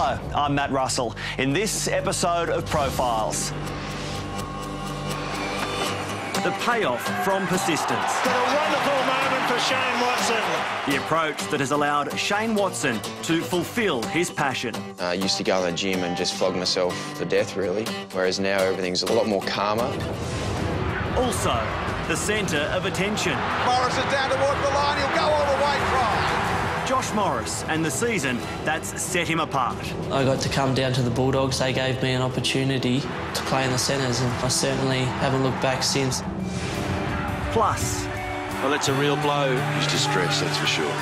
Hello, I'm Matt Russell. In this episode of Profiles, the payoff from persistence. But a wonderful moment for Shane Watson. The approach that has allowed Shane Watson to fulfil his passion. I used to go in the gym and just flog myself to death, really, whereas now everything's a lot more calmer. Also, the centre of attention. Morris is down towards the line, he'll go all the way, try. Josh Morris and the season that's set him apart. I got to come down to the Bulldogs. They gave me an opportunity to play in the centres, and I certainly haven't looked back since. Plus, well, it's a real blow. He's distressed, that's for sure.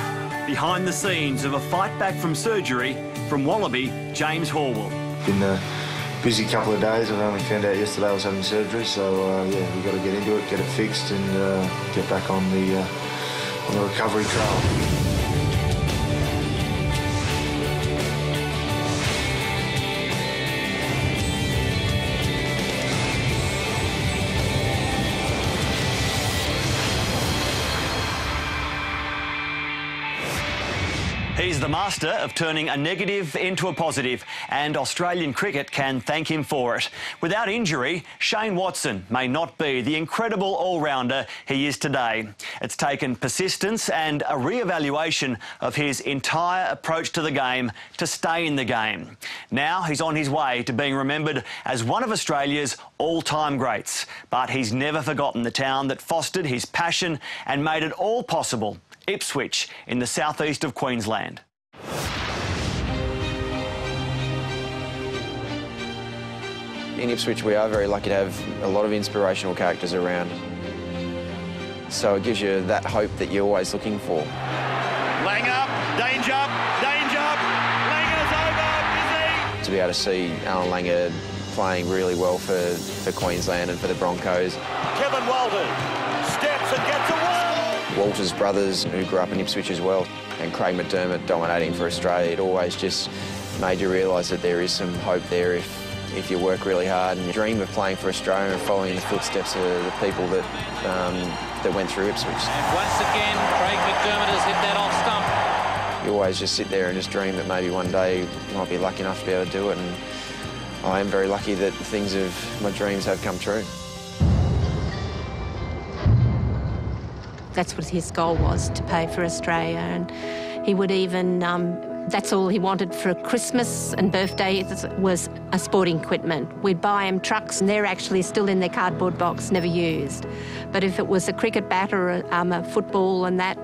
Behind the scenes of a fight back from surgery from Wallaby, James Horwell. Been a busy couple of days. I've only found out yesterday I was having surgery, so yeah, we've got to get into it, get it fixed, and get back on the recovery trail. He's the master of turning a negative into a positive, and Australian cricket can thank him for it. Without injury, Shane Watson may not be the incredible all-rounder he is today. It's taken persistence and a re-evaluation of his entire approach to the game to stay in the game. Now he's on his way to being remembered as one of Australia's all-time greats, but he's never forgotten the town that fostered his passion and made it all possible. Ipswich in the southeast of Queensland. In Ipswich, we are very lucky to have a lot of inspirational characters around. So it gives you that hope that you're always looking for. Lang up, danger, danger, Langer's over, busy. To be able to see Alan Langer playing really well for Queensland and for the Broncos. Kevin Walters steps and gets away. Walters brothers, who grew up in Ipswich as well, and Craig McDermott dominating for Australia. It always just made you realise that there is some hope there if you work really hard and you dream of playing for Australia and following in the footsteps of the people that went through Ipswich. And once again, Craig McDermott has hit that off stump. You always just sit there and just dream that maybe one day you might be lucky enough to be able to do it, and I am very lucky that things of my dreams have come true. That's what his goal was, to pay for Australia, and he would even, that's all he wanted for Christmas and birthday was a sporting equipment. We'd buy him trucks, and they're actually still in their cardboard box, never used. But if it was a cricket bat or a football and that,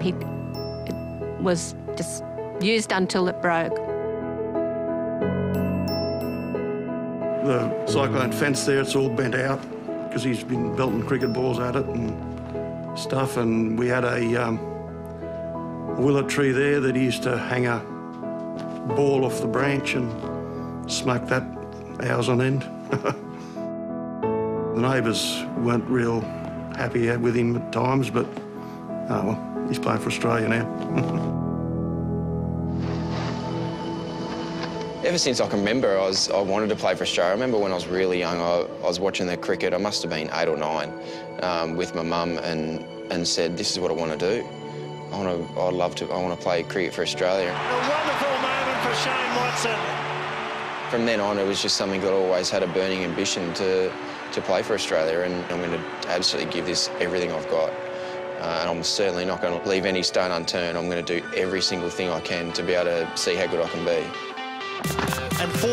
it was just used until it broke. The cyclone fence there, it's all bent out because he's been belting cricket balls at it and stuff, and we had a willow tree there that he used to hang a ball off the branch and smoke that hours on end. The neighbours weren't real happy with him at times, but oh well, he's playing for Australia now. Ever since I can remember, I wanted to play for Australia. I remember when I was really young, I was watching the cricket. I must have been 8 or 9 with my mum and said, this is what I want to do. I want to play cricket for Australia. A wonderful moment for Shane Watson. From then on, it was just something that I always had a burning ambition to play for Australia, and I'm going to absolutely give this everything I've got. And I'm certainly not going to leave any stone unturned. I'm going to do every single thing I can to be able to see how good I can be. And 4.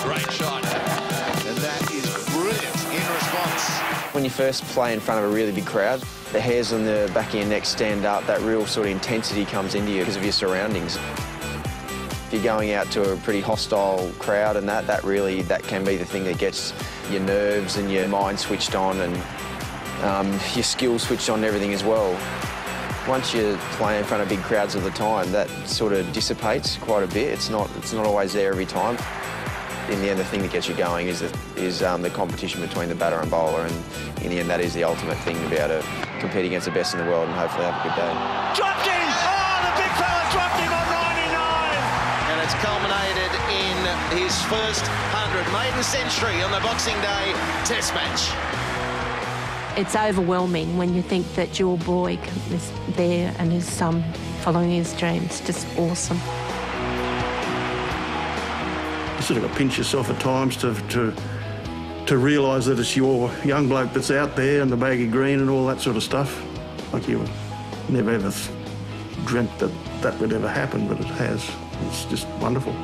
Great shot. And that is brilliant in response. When you first play in front of a really big crowd, the hairs on the back of your neck stand up. That real sort of intensity comes into you because of your surroundings. If you're going out to a pretty hostile crowd and that can be the thing that gets your nerves and your mind switched on and your skills switched on and everything as well. Once you play in front of big crowds all the time, that sort of dissipates quite a bit. It's not always there every time. In the end, the thing that gets you going is the competition between the batter and bowler, and in the end, that is the ultimate thing, to be able to compete against the best in the world and hopefully have a good day. Dropped him! Oh, the big fella dropped him on 99! And it's culminated in his first 100 maiden century on the Boxing Day Test match. It's overwhelming when you think that your boy is there and his son following his dreams. Just awesome. sort of got to pinch yourself at times to realise that it's your young bloke that's out there and the baggy green and all that sort of stuff. Like you never ever dreamt that that would ever happen, but it has. It's just wonderful.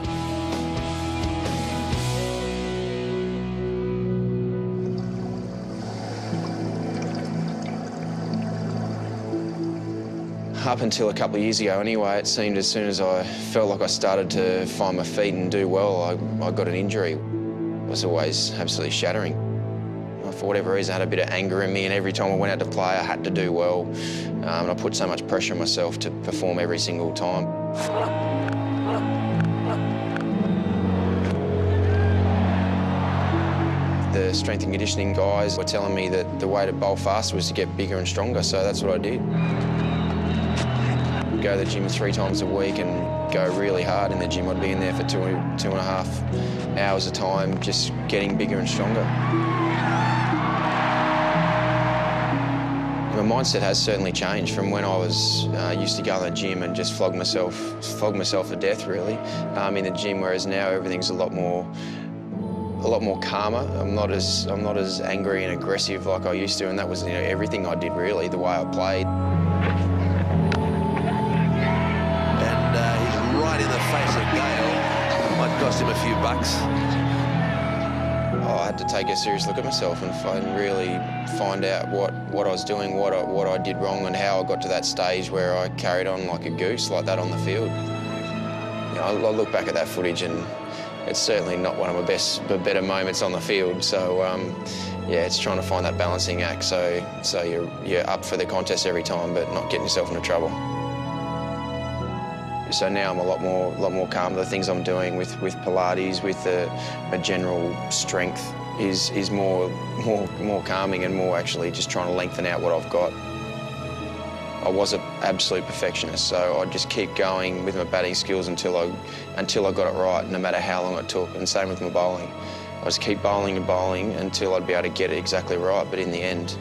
Up until a couple of years ago anyway, it seemed as soon as I felt like I started to find my feet and do well, I got an injury. It was always absolutely shattering. For whatever reason, I had a bit of anger in me, and every time I went out to play, I had to do well. And I put so much pressure on myself to perform every single time. The strength and conditioning guys were telling me that the way to bowl faster was to get bigger and stronger, so that's what I did. Go to the gym 3 times a week and go really hard in the gym. I'd be in there for 2.5 hours a time, just getting bigger and stronger. My mindset has certainly changed from when I was used to go in the gym and just flog myself to death, really, in the gym. Whereas now everything's a lot more calmer. I'm not as angry and aggressive like I used to, and that was everything I did really, the way I played. Right in the face of Gale. Might cost him a few bucks. I had to take a serious look at myself and really find out what I was doing, what I did wrong, and how I got to that stage where I carried on like a goose like that on the field. I look back at that footage and it's certainly not one of my better moments on the field. So yeah, it's trying to find that balancing act so you're up for the contest every time, but not getting yourself into trouble. So now I'm a lot more calm. The things I'm doing with Pilates, with a general strength, is more calming and more actually just trying to lengthen out what I've got. I was an absolute perfectionist, so I'd just keep going with my batting skills until I got it right, no matter how long it took. And same with my bowling. I just keep bowling and bowling until I'd be able to get it exactly right. But in the end,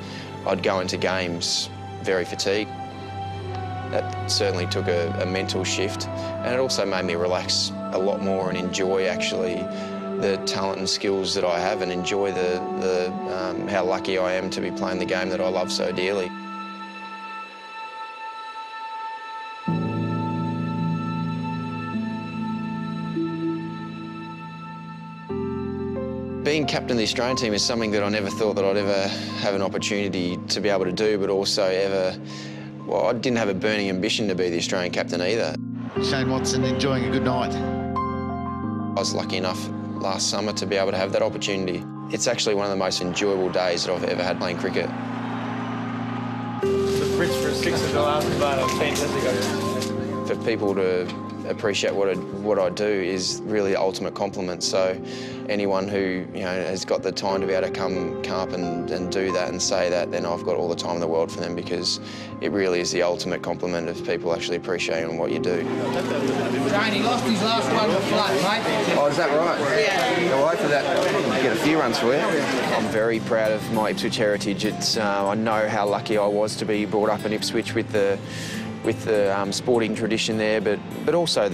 I'd go into games very fatigued. That certainly took a mental shift, and it also made me relax a lot more and enjoy actually the talent and skills that I have, and enjoy how lucky I am to be playing the game that I love so dearly. Being captain of the Australian team is something that I never thought that I'd ever have an opportunity to be able to do, but also well, I didn't have a burning ambition to be the Australian captain either. Shane Watson enjoying a good night. I was lucky enough last summer to be able to have that opportunity. It's actually one of the most enjoyable days that I've ever had playing cricket. The bridge for a six of the last fantastic. For people to appreciate what I do is really the ultimate compliment. So anyone who has got the time to be able to come up and do that and say that, then I've got all the time in the world for them, because it really is the ultimate compliment of people actually appreciating what you do. Shane, he lost his last one to flood, mate. Oh, is that right? Yeah. Well, hopefully that get a few runs for you. I'm very proud of my Ipswich heritage. I know how lucky I was to be brought up in Ipswich with the sporting tradition there, but also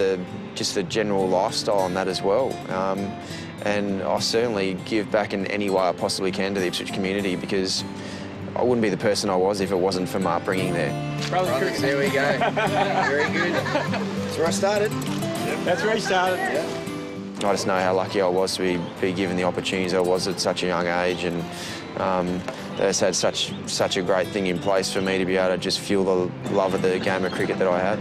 just the general lifestyle on that as well. And I certainly give back in any way I possibly can to the Ipswich community, because I wouldn't be the person I was if it wasn't for my upbringing there. Brothers, there we go. Very good. That's where I started. That's where he started. Yeah. I just know how lucky I was to be given the opportunities I was at such a young age, and they just had such a great thing in place for me to be able to just feel the love of the game of cricket that I had.